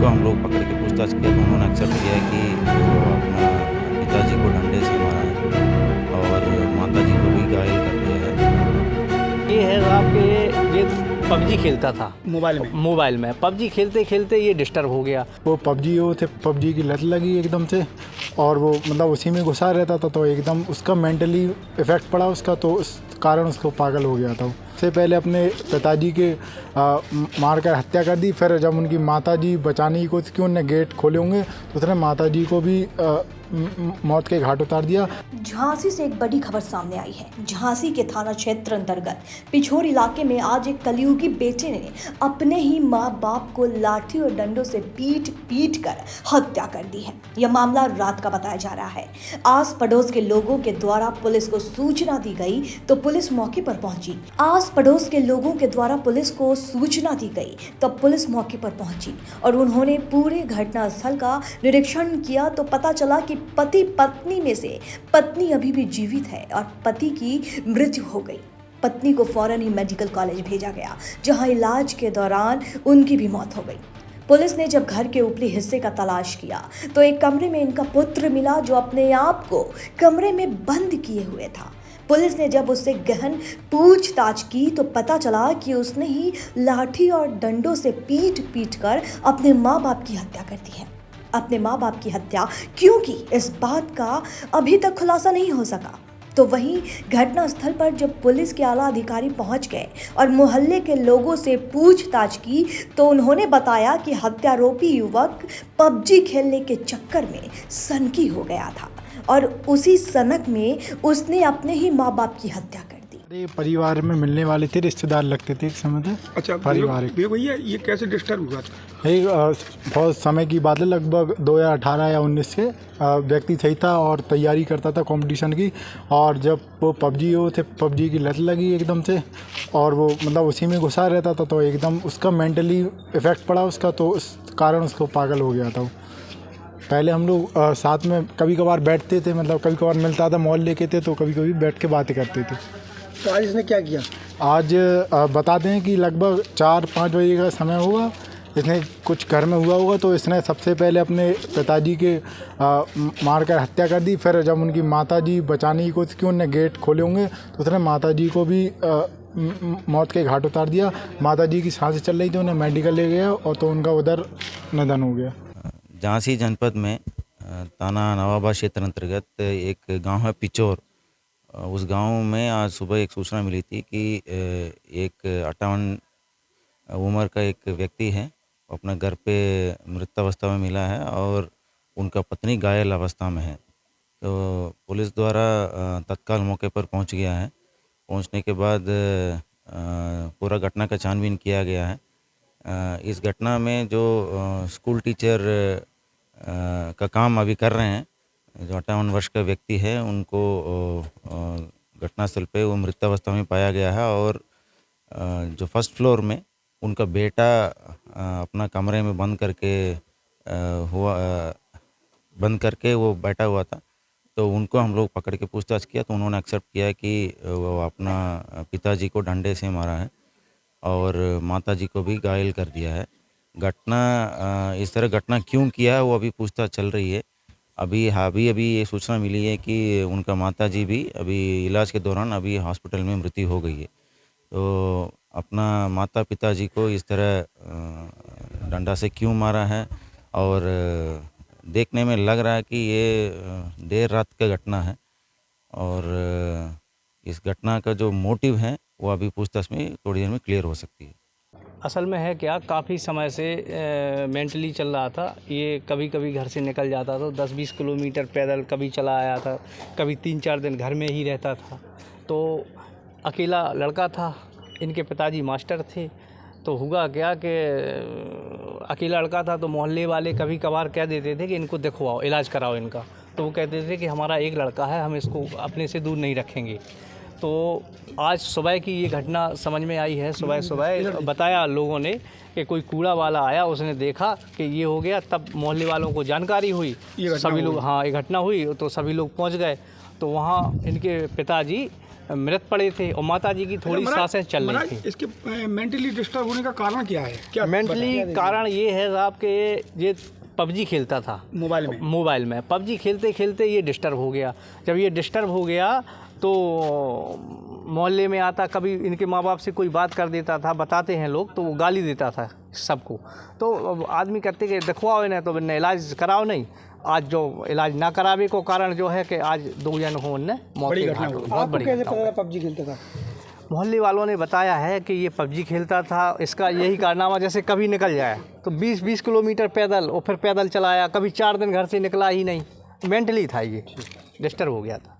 उनको हम लोग पकड़ के पूछताछ किया तो उन्होंने एक्सेप्ट किया कि वो अपना पिताजी को डंडे से मारा है और माताजी को भी घायल कर दिया है। ये है साहब कि ये पबजी खेलता था मोबाइल में पबजी खेलते खेलते ये डिस्टर्ब हो गया। वो पबजी की लत लगी एकदम से, और वो मतलब उसी में घुसा रहता था, तो एकदम उसका मेंटली इफ़ेक्ट पड़ा उसका, तो उस कारण उसको पागल हो गया था। उससे पहले अपने पिताजी के मार कर हत्या कर दी। फिर जब उनकी माताजी बचाने की कोशिश की, उन्होंने गेट खोले होंगे तो उसने माताजी को भी मौत के घाट उतार दिया। झांसी से एक बड़ी खबर सामने आई है। झांसी के थाना क्षेत्र अंतर्गत पिछोर इलाके में आज एक कलयुगी बेटे ने अपने ही माँ बाप को लाठी और डंडों से पीट कर हत्या कर दी है। यह मामला रात का बताया जा रहा है। आस पड़ोस के लोगों के द्वारा पुलिस को सूचना दी गई तो पुलिस मौके पर पहुंची। और उन्होंने पूरे घटनास्थल का निरीक्षण किया तो पता चला कि पति पत्नी में से पत्नी अभी भी जीवित है और पति की मृत्यु हो गई। पत्नी को फौरन ही मेडिकल कॉलेज भेजा गया, जहां इलाज के दौरान उनकी भी मौत हो गई। पुलिस ने जब घर के ऊपरी हिस्से का तलाश किया तो एक कमरे में इनका पुत्र मिला, जो अपने आप को कमरे में बंद किए हुए था। पुलिस ने जब उससे गहन पूछताछ की तो पता चला कि उसने ही लाठी और डंडों से पीट कर अपने माँ बाप की हत्या कर दी है। अपने माँ बाप की हत्या क्यों की, इस बात का अभी तक खुलासा नहीं हो सका। तो वहीं घटनास्थल पर जब पुलिस के आला अधिकारी पहुंच गए और मोहल्ले के लोगों से पूछताछ की तो उन्होंने बताया कि हत्यारोपी युवक पबजी खेलने के चक्कर में सनकी हो गया था और उसी सनक में उसने अपने ही माँ बाप की हत्या कर दी। ये परिवार में मिलने वाले थे, रिश्तेदार लगते थे एक समय थे। अच्छा, पारिवारिक भैया ये कैसे डिस्टर्ब हुआ? बहुत समय की बात है, लगभग 2018 या 19 से व्यक्ति सही था और तैयारी करता था कंपटीशन की। और जब वो पबजी की लत लगी एकदम से, और वो मतलब उसी में घुसा रहता था, तो एकदम उसका मेंटली इफ़ेक्ट पड़ा उसका, तो उस कारण उसको पागल हो गया था। पहले हम लोग साथ में कभी कभार बैठते थे, मतलब कभी कभार मिलता था, मोहल्ले के थे, तो कभी कभी बैठ के बातें करते थे। तो आज इसने क्या किया? आज बताते हैं कि लगभग 4-5 बजे का समय हुआ। इसने कुछ घर में हुआ होगा, तो इसने सबसे पहले अपने पिताजी के मार कर हत्या कर दी। फिर जब उनकी माताजी बचाने की कोशिश की, उन्होंने गेट खोले होंगे तो उसने माताजी को भी मौत के घाट उतार दिया। माताजी की सांसें चल रही थी, उन्हें मेडिकल ले गया और तो उनका उधर निधन हो गया। झांसी जनपद में थाना नवाबाद क्षेत्र अंतर्गत एक गांव है पिचोर। उस गांव में आज सुबह एक सूचना मिली थी कि एक 58 उम्र का एक व्यक्ति है, अपने घर पे मृतावस्था में मिला है और उनका पत्नी घायल अवस्था में है। तो पुलिस द्वारा तत्काल मौके पर पहुंच गया है। पहुंचने के बाद पूरा घटना का छानबीन किया गया है। इस घटना में जो स्कूल टीचर का काम अभी कर रहे हैं, जो 58 वर्ष का व्यक्ति है, उनको घटनास्थल पे वो मृतावस्था में पाया गया है। और जो फर्स्ट फ्लोर में उनका बेटा अपना कमरे में बंद करके वो बैठा हुआ था। तो उनको हम लोग पकड़ के पूछताछ किया तो उन्होंने एक्सेप्ट किया कि वो अपना पिताजी को डंडे से मारा है और माताजी को भी घायल कर दिया है। इस तरह घटना क्यों किया है वो अभी पूछताछ चल रही है। अभी ये सूचना मिली है कि उनका माताजी भी अभी इलाज के दौरान अभी हॉस्पिटल में मृत्यु हो गई है। तो अपना माता पिताजी को इस तरह डंडा से क्यों मारा है, और देखने में लग रहा है कि ये देर रात का घटना है और इस घटना का जो मोटिव है वो अभी पूछताछ में थोड़ी देर में क्लियर हो सकती है। असल में है क्या, काफ़ी समय से मेंटली चल रहा था। ये कभी कभी घर से निकल जाता था, 10-20 किलोमीटर पैदल कभी चला आया था, कभी 3-4 दिन घर में ही रहता था। तो अकेला लड़का था, इनके पिताजी मास्टर थे। तो हुआ क्या कि अकेला लड़का था तो मोहल्ले वाले कभी कभार कह देते थे कि इनको दिखवाओ, इलाज कराओ इनका। तो वो कहते थे कि हमारा एक लड़का है, हम इसको अपने से दूर नहीं रखेंगे। तो आज सुबह की ये घटना समझ में आई है। सुबह बताया लोगों ने कि कोई कूड़ा वाला आया, उसने देखा कि ये हो गया, तब मोहल्ले वालों को जानकारी हुई, सभी लोग, हाँ, ये घटना हुई तो सभी लोग पहुंच गए। तो वहाँ इनके पिताजी मृत पड़े थे और माता जी की थोड़ी सांसें चल रही थी। इसके मेंटली डिस्टर्ब होने का कारण क्या है? क्या मेंटली कारण ये है साहब कि ये पबजी खेलता था मोबाइल में पबजी खेलते खेलते ये डिस्टर्ब हो गया। जब ये डिस्टर्ब हो गया तो मोहल्ले में आता, कभी इनके माँ बाप से कोई बात कर देता था, बताते हैं लोग, तो वो गाली देता था सबको। तो आदमी कहते कि दिखवाओ इन्हें, तो इन्हें इलाज कराओ नहीं। आज जो इलाज ना करावे को कारण जो है कि आज 2 जन हो उनने मौत के घाट हो। बहुत बड़ी कैसे पता था पबजी खेलता था? मोहल्ले वालों ने बताया है कि ये पबजी खेलता था। इसका यही कारनामा, जैसे कभी निकल जाए तो 20-20 किलोमीटर पैदल, और फिर पैदल चलाया, कभी 4 दिन घर से निकला ही नहीं। मेंटली था ये, डिस्टर्ब हो गया था।